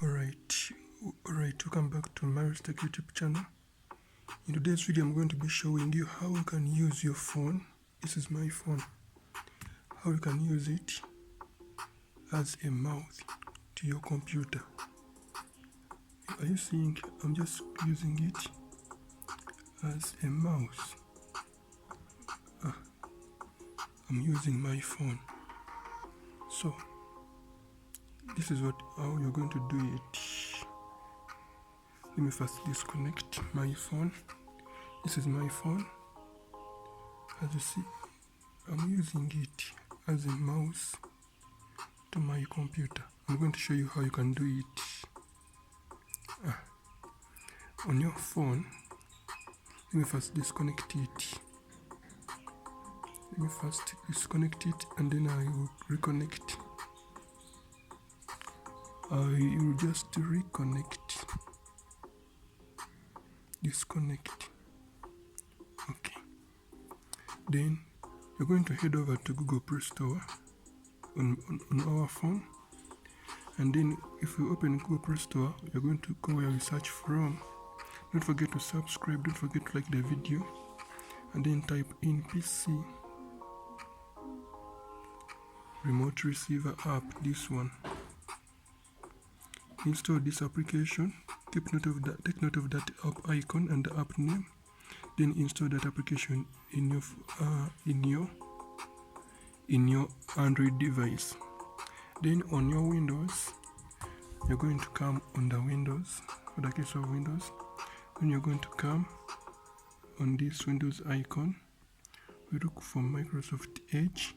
Alright, welcome back to my Tech YouTube channel. In today's video, I'm going to be showing you how you can use your phone. This is my phone. How you can use it as a mouse to your computer. Are you seeing? I'm just using it as a mouse. I'm using my phone. So this is how you're going to do it. Let me first disconnect my phone. This is my phone. As you see, I'm using it as a mouse to my computer. I'm going to show you how you can do it. On your phone, let me first disconnect it. Let me first disconnect it and then I will reconnect. I will just reconnect. Disconnect. Okay. Then you're going to head over to Google Play Store on our phone. And then if you open Google Play Store, you're going to go where you search from. Don't forget to subscribe, don't forget to like the video. And then type in PC remote receiver app, this one. Install this application. Take note of that app icon and the app name. Then install that application in your Android device. Then on your Windows, you're going to come on the Windows, for the case of Windows. Then you're going to come on this Windows icon. We look for Microsoft Edge.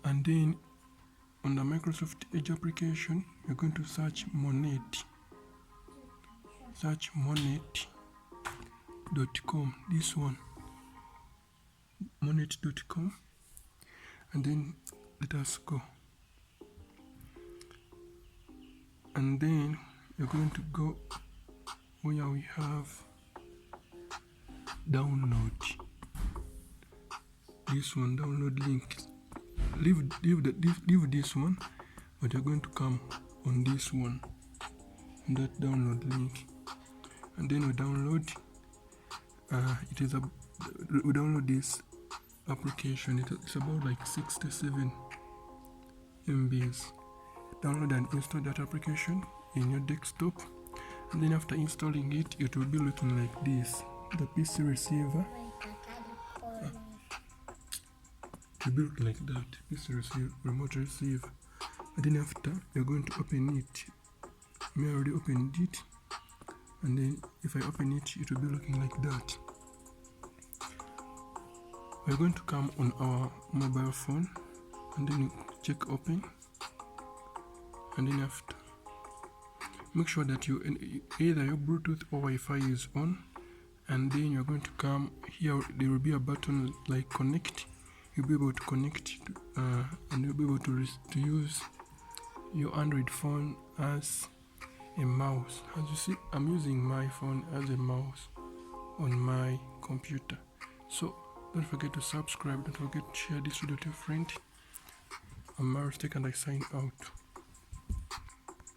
And then on the Microsoft Edge application, you're going to search Monet. Search monet.com, this one. Monet.com. And then let us go. And then you're going to go where we have download. This one, download link. Leave this one, but you're going to come on this one, that download link, and then we download. We download this application. It's about like 67 MBs. Download and install that application in your desktop, and then after installing it, it will be looking like this. The PC receiver. Built like that, this remote receiver. And then after, you're going to open it. I already opened it, and then if I open it, it will be looking like that. We're going to come on our mobile phone, and then check open, and then after, make sure that either your Bluetooth or Wi-Fi is on, and then you're going to come here. There will be a button like connect. You'll be able to connect and you'll be able to use your Android phone as a mouse. As you see, I'm using my phone as a mouse on my computer. So don't forget to subscribe, don't forget to share this video to your friend. I'm Tech and I sign out.